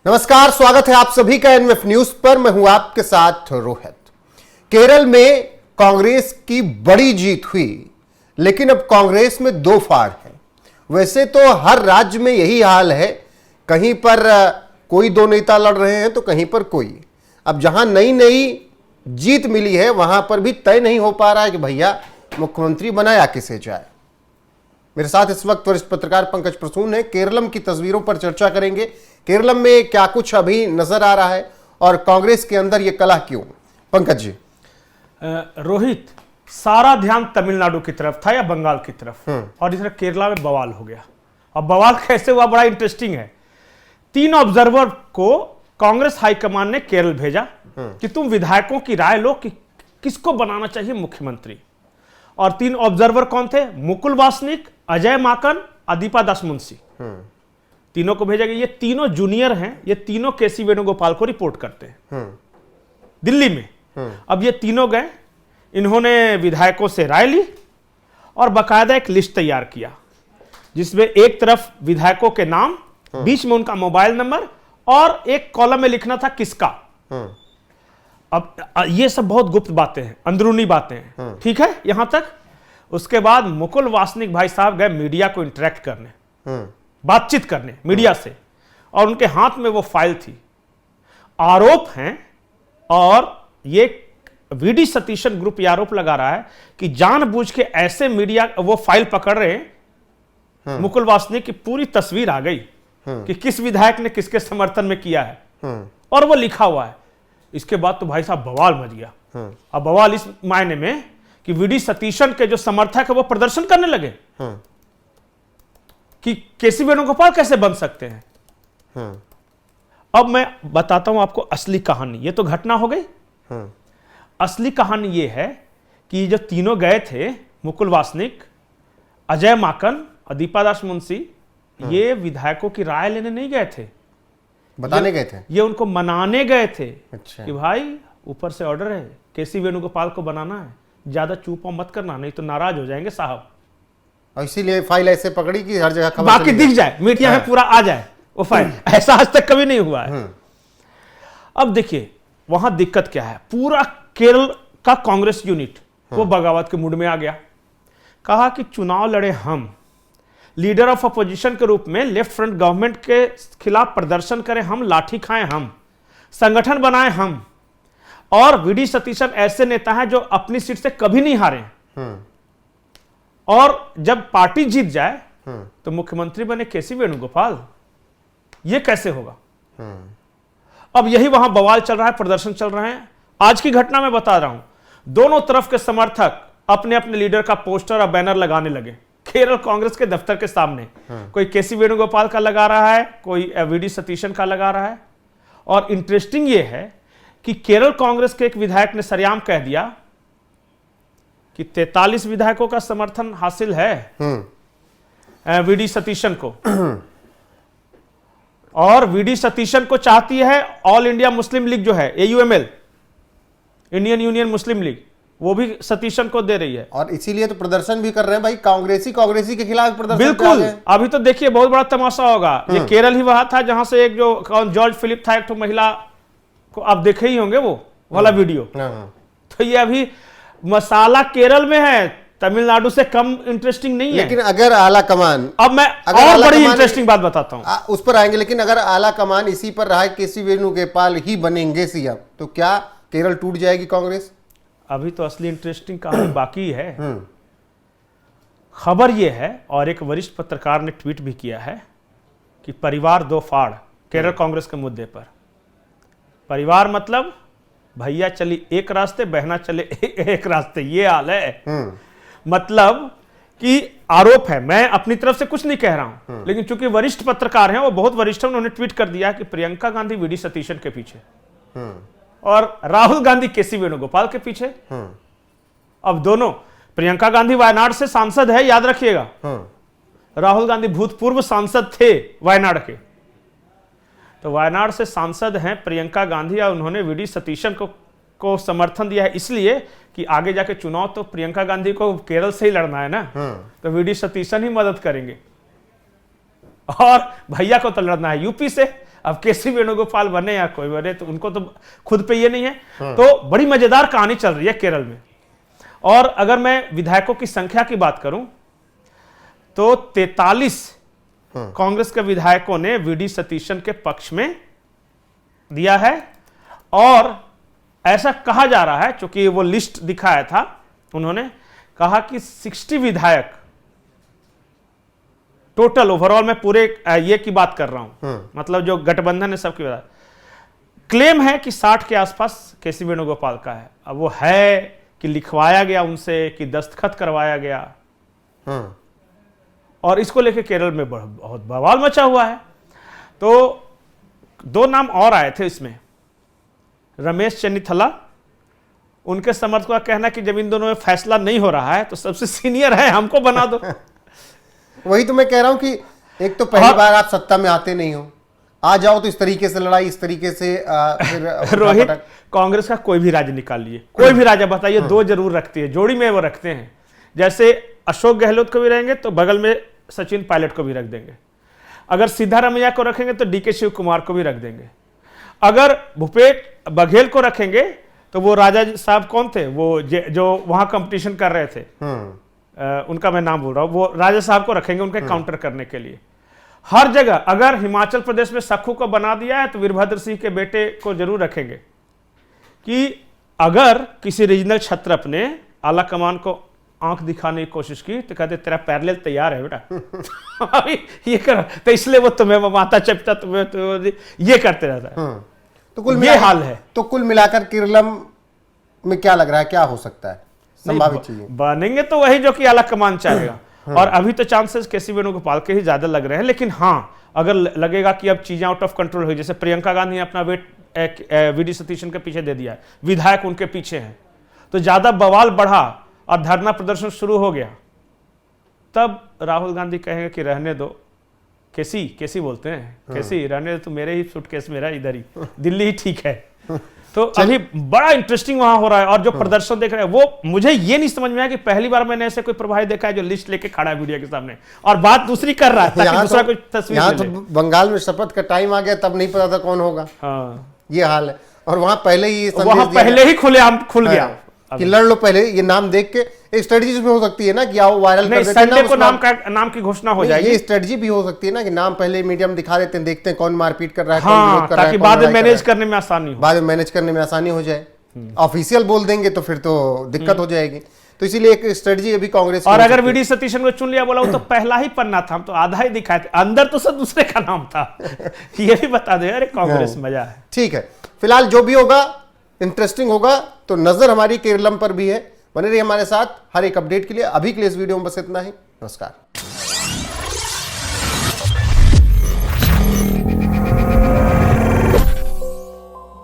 नमस्कार, स्वागत है आप सभी का एनएफ न्यूज पर। मैं हूं आपके साथ रोहित। केरल में कांग्रेस की बड़ी जीत हुई, लेकिन अब कांग्रेस में दो फाड़ हैं। वैसे तो हर राज्य में यही हाल है, कहीं पर कोई दो नेता लड़ रहे हैं तो कहीं पर कोई। अब जहां नई नई जीत मिली है वहां पर भी तय नहीं हो पा रहा है कि भैया मुख्यमंत्री बनाया किसे जाए। मेरे साथ इस वक्त वरिष्ठ पत्रकार पंकज प्रसून है। केरलम की तस्वीरों पर चर्चा करेंगे। केरलम में क्या कुछ अभी नजर आ रहा है और कांग्रेस के अंदर यह कलह क्यों? पंकज जी। रोहित, सारा ध्यान तमिलनाडु की तरफ था या बंगाल की तरफ, और इधर केरला में बवाल हो गया। अब बवाल कैसे हुआ, बड़ा इंटरेस्टिंग है। 3 ऑब्जर्वर को कांग्रेस हाईकमान ने केरल भेजा कि तुम विधायकों की राय लो कि किसको बनाना चाहिए मुख्यमंत्री। और 3 ऑब्जर्वर कौन थे? मुकुल वासनिक, अजय माकन, अदीपा दास मुंशी। तीनों को भेजा गया। ये तीनों जूनियर हैं, ये तीनों केसी वेणुगोपाल को रिपोर्ट करते हैं दिल्ली में। अब ये तीनों गए, इन्होंने विधायकों से राय ली और बाकायदा एक लिस्ट तैयार किया जिसमें एक तरफ विधायकों के नाम, बीच में उनका मोबाइल नंबर और एक कॉलम में लिखना था किसका। अब ये सब बहुत गुप्त बातें हैं, अंदरूनी बातें हैं, ठीक है यहां तक। उसके बाद मुकुल वासनिक भाई साहब गए मीडिया को इंटरेक्ट करने, बातचीत करने मीडिया से, और उनके हाथ में वो फाइल थी। आरोप हैं, और ये वीडी सतीशन ग्रुप ये आरोप लगा रहा है कि जानबूझ के ऐसे मीडिया वो फाइल पकड़ रहे हैं। मुकुल वासनिक की पूरी तस्वीर आ गई कि किस विधायक ने किसके समर्थन में किया है, और वो लिखा हुआ है। इसके बाद तो भाई साहब बवाल मच गया। अब बवाल इस मायने में कि वीडी सतीशन के जो समर्थक है वो प्रदर्शन करने लगे कि केसी वेणुगोपाल कैसे बन सकते हैं। अब मैं बताता हूं आपको असली कहानी। ये तो घटना हो गई। असली कहानी ये है कि जो तीनों गए थे, मुकुल वासनिक, अजय माकन, अदीपा दास मुंशी, ये विधायकों की राय लेने नहीं गए थे, बताने गए थे। ये उनको मनाने गए थे। अच्छा। कि भाई ऊपर से ऑर्डर है, केसी वेणुगोपाल को बनाना है, ज्यादा चूप मत करना, नहीं तो नाराज हो जाएंगे साहब। और इसीलिए फाइल ऐसे पकड़ी कि हर जगह खबर बाकी दिख जाए, मीडिया में पूरा आ जाए वो फाइल। ऐसा आज तक कभी नहीं हुआ है। अब देखिए वहां दिक्कत क्या है। पूरा केरल का कांग्रेस यूनिट वो बगावत के मूड में आ गया। कहा कि चुनाव लड़े हम, लीडर ऑफ अपोजिशन के रूप में लेफ्ट फ्रंट गवर्नमेंट के खिलाफ प्रदर्शन करें हम, लाठी खाएं हम, संगठन बनाएं हम। और वीडी सतीशन ऐसे नेता हैं जो अपनी सीट से कभी नहीं हारे, और जब पार्टी जीत जाए तो मुख्यमंत्री बने केसी वेणुगोपाल। यह कैसे होगा? अब यही वहां बवाल चल रहा है, प्रदर्शन चल रहे हैं। आज की घटना में बता रहा हूं, दोनों तरफ के समर्थक अपने अपने लीडर का पोस्टर और बैनर लगाने लगे केरल कांग्रेस के दफ्तर के सामने। कोई केसी वेणुगोपाल का लगा रहा है, कोई वीडी सतीशन का लगा रहा है। और इंटरेस्टिंग यह है कि केरल कांग्रेस के एक विधायक ने सरेआम कह दिया कि 43 विधायकों का समर्थन हासिल है वीडी सतीशन को, और वीडी सतीशन को चाहती है ऑल इंडिया मुस्लिम लीग जो है, AUML, इंडियन यूनियन मुस्लिम लीग, वो भी सतीशन को दे रही है। और इसीलिए तो प्रदर्शन भी कर रहे हैं भाई, कांग्रेसी के खिलाफ प्रदर्शन। बिल्कुल। अभी तो देखिए बहुत बड़ा तमाशा होगा। ये केरल ही वहां था जहां से एक जो जॉर्ज फिलिप था, एक तो महिला को आप देखे ही होंगे वो वाला वीडियो। तो ये अभी मसाला केरल में है, तमिलनाडु से कम इंटरेस्टिंग नहीं है। लेकिन अगर आला कमान, अब मैं और बड़ी इंटरेस्टिंग बात बताता हूं, उस पर आएंगे। लेकिन अगर आला कमान इसी पर रहा केसी वेणुगोपाल ही बनेंगे सीएम, तो क्या केरल टूट जाएगी कांग्रेस? अभी तो असली इंटरेस्टिंग कहानी बाकी है। खबर यह है, और एक वरिष्ठ पत्रकार ने ट्वीट भी किया है कि परिवार दो फाड़ केरल कांग्रेस के मुद्दे पर। परिवार मतलब भैया चली एक रास्ते, बहना चले एक रास्ते, ये हाल है। मतलब कि आरोप है, मैं अपनी तरफ से कुछ नहीं कह रहा हूं, लेकिन चूंकि वरिष्ठ पत्रकार हैं, वो बहुत वरिष्ठ हैं, उन्होंने ट्वीट कर दिया कि प्रियंका गांधी वीडी सतीशन के पीछे और राहुल गांधी केसी वेणुगोपाल के पीछे। अब दोनों, प्रियंका गांधी वायनाड से सांसद है, याद रखिएगा। राहुल गांधी भूतपूर्व सांसद थे वायनाड के। तो वायनाड से सांसद हैं प्रियंका गांधी, और उन्होंने वीडी सतीशन को समर्थन दिया है, इसलिए कि आगे जाके चुनाव तो प्रियंका गांधी को केरल से ही लड़ना है ना, तो वीडी सतीशन ही मदद करेंगे। और भैया को तो लड़ना है यूपी से। अब केसी वेणुगोपाल बने या कोई बने, तो उनको तो खुद पे ये नहीं है। तो बड़ी मजेदार कहानी चल रही है केरल में। और अगर मैं विधायकों की संख्या की बात करूं तो 43 कांग्रेस के विधायकों ने वीडी सतीशन के पक्ष में दिया है। और ऐसा कहा जा रहा है, क्योंकि वो लिस्ट दिखाया था, उन्होंने कहा कि 60 विधायक टोटल ओवरऑल, मैं पूरे ये की बात कर रहा हूं, मतलब जो गठबंधन है सबकी बात, क्लेम है कि 60 के आसपास केसी वेणुगोपाल का है। अब वो है कि लिखवाया गया उनसे, कि दस्तखत करवाया गया, और इसको लेके केरल में बहुत बवाल मचा हुआ है। तो 2 नाम और आए थे इसमें, रमेश चन्नीथला, उनके समर्थकों का कहना कि जब इन दोनों में फैसला नहीं हो रहा है तो सबसे सीनियर है, हमको बना दो। वही तो मैं कह रहा हूं कि एक तो पहली बार आप सत्ता में आते नहीं हो, आ जाओ तो इस तरीके से लड़ाई, इस तरीके से फिर रोहित, कांग्रेस का कोई भी राज्य निकाल लीजिए, कोई भी राज्य बताइए, 2 जरूर रखती है, जोड़ी में वो रखते हैं। जैसे अशोक गहलोत को भी रहेंगे तो बगल में सचिन पायलट को भी रख देंगे। अगर सिद्धारमैया को रखेंगे तो डीके शिव कुमार को भी रख देंगे। अगर भूपेश बघेल को रखेंगे तो वो राजा साहब कौन थे, वो जो वहां कंपटीशन कर रहे थे, उनका मैं नाम बोल रहा हूं, वो राजा साहब को रखेंगे उनके काउंटर करने के लिए। हर जगह अगर हिमाचल प्रदेश में सखू को बना दिया है तो वीरभद्र सिंह के बेटे को जरूर रखेंगे। कि अगर किसी रीजनल क्षत्रप ने आला कमान को आंख दिखाने की कोशिश की तो कहते तेरा पैरेलल तैयार है बेटा। अभी ये कर, तो इसलिए वो तुम्हें माता चपता, तुम्हें तो ये करते रहता है। तो कुल ये हाल है। तो कुल मिलाकर केरलम में क्या लग रहा है, क्या हो सकता है संभावित चीजें? बनेंगे तो वही जो कि आला कमान चाहेगा। और अभी तो चांसेस केसी वेणुगोपाल के ही ज्यादा लग रहे हैं। लेकिन हाँ, अगर लगेगा कि अब चीजें आउट ऑफ कंट्रोल हुई, जैसे प्रियंका गांधी ने अपना वेट वीडी सतीशन के पीछे दे दिया है, विधायक उनके पीछे हैं, तो ज्यादा बवाल बढ़ा और धरना प्रदर्शन शुरू हो गया, तब राहुल गांधी कहेंगे कि रहने दो, केसी बोलते हैं, केसी रहने दो, तो मेरे ही सूटकेस मेरा इधर ही, दिल्ली ही ठीक है। तो अभी बड़ा इंटरेस्टिंग वहां हो रहा है। और जो प्रदर्शन देख रहे हैं, वो मुझे ये नहीं समझ में आया कि पहली बार मैंने ऐसे कोई प्रभारी देखा है जो लिस्ट लेके खड़ा है मीडिया के सामने और बात दूसरी कर रहा है, ताकि दूसरा कोई तस्वीर यहाँ तो बंगाल में शपथ का टाइम आ गया, तब नहीं पता था कौन होगा। ये हाल है। और वहां पहले ही पहले ही खुल गया कि लड़ लो पहले, ये नाम देख के। एक स्ट्रेटजी भी हो सकती है ना कि आओ वायरल कर देते हैं, संडे को नाम की घोषणा हो जाएगी। ये स्ट्रेटजी भी हो सकती है ना कि नाम पहले मीडिया में दिखा देते हैं, देखते हैं कौन मारपीट कर रहा है, कौन विरोध कर रहा है, ताकि बाद में मैनेज करने में आसानी हो, बाद में मैनेज करने में आसानी हो जाए। ऑफिशियल बोल देंगे तो फिर तो दिक्कत हो जाएगी। तो इसीलिए एक स्ट्रेटजी अभी कांग्रेस। और अगर वीडी सतीशन को चुन लिया बोला तो पहला ही पन्ना था, हम तो आधा ही दिखाए थे, अंदर तो सब दूसरे का नाम था। ये भी बता दे, अरे कांग्रेस मजा है। ठीक है, फिलहाल जो भी होगा इंटरेस्टिंग होगा। तो नजर हमारी केरलम पर भी है, बने रहिए हमारे साथ हर एक अपडेट के लिए। अभी के लिए इस वीडियो में बस इतना ही। नमस्कार।